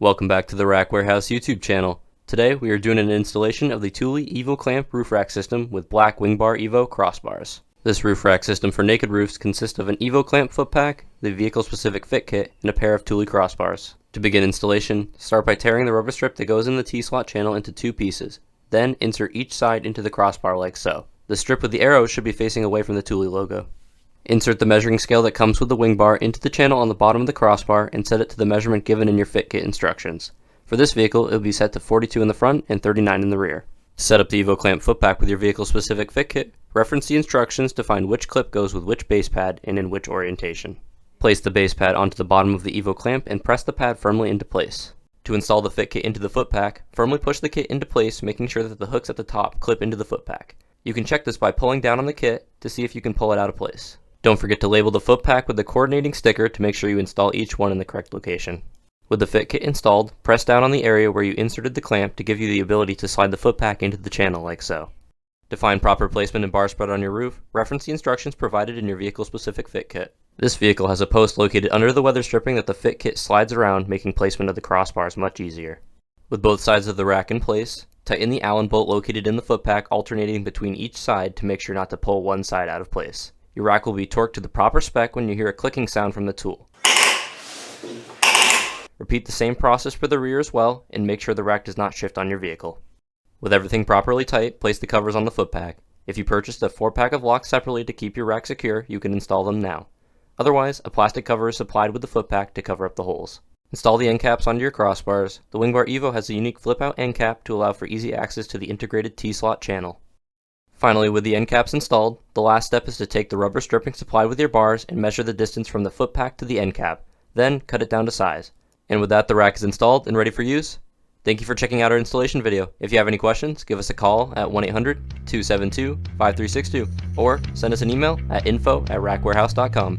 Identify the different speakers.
Speaker 1: Welcome back to the Rack Warehouse YouTube channel. Today we are doing an installation of the Thule Evo Clamp roof rack system with Black WingBar Evo crossbars. This roof rack system for naked roofs consists of an Evo Clamp Foot Pack, the vehicle specific fit kit, and a pair of Thule crossbars. To begin installation, start by tearing the rubber strip that goes in the T-slot channel into two pieces. Then insert each side into the crossbar like so. The strip with the arrows should be facing away from the Thule logo. Insert the measuring scale that comes with the wing bar into the channel on the bottom of the crossbar and set it to the measurement given in your fit kit instructions. For this vehicle, it will be set to 42 in the front and 39 in the rear. To set up the Evo Clamp Foot Pack with your vehicle specific fit kit, reference the instructions to find which clip goes with which base pad and in which orientation. Place the base pad onto the bottom of the Evo Clamp and press the pad firmly into place. To install the fit kit into the foot pack, firmly push the kit into place, making sure that the hooks at the top clip into the foot pack. You can check this by pulling down on the kit to see if you can pull it out of place. Don't forget to label the foot pack with the coordinating sticker to make sure you install each one in the correct location. With the fit kit installed, press down on the area where you inserted the clamp to give you the ability to slide the foot pack into the channel like so. To find proper placement and bar spread on your roof, reference the instructions provided in your vehicle specific fit kit. This vehicle has a post located under the weather stripping that the fit kit slides around, making placement of the crossbars much easier. With both sides of the rack in place, tighten the Allen bolt located in the foot pack, alternating between each side to make sure not to pull one side out of place. Your rack will be torqued to the proper spec when you hear a clicking sound from the tool. Repeat the same process for the rear as well, and make sure the rack does not shift on your vehicle. With everything properly tight, place the covers on the foot pack. If you purchased a 4-pack of locks separately to keep your rack secure, you can install them now. Otherwise, a plastic cover is supplied with the foot pack to cover up the holes. Install the end caps onto your crossbars. The WingBar Evo has a unique flip-out end cap to allow for easy access to the integrated T-slot channel. Finally, with the end caps installed, the last step is to take the rubber stripping supplied with your bars and measure the distance from the foot pack to the end cap. Then, cut it down to size. And with that, the rack is installed and ready for use. Thank you for checking out our installation video. If you have any questions, give us a call at 1-800-272-5362 or send us an email at info@rackwarehouse.com.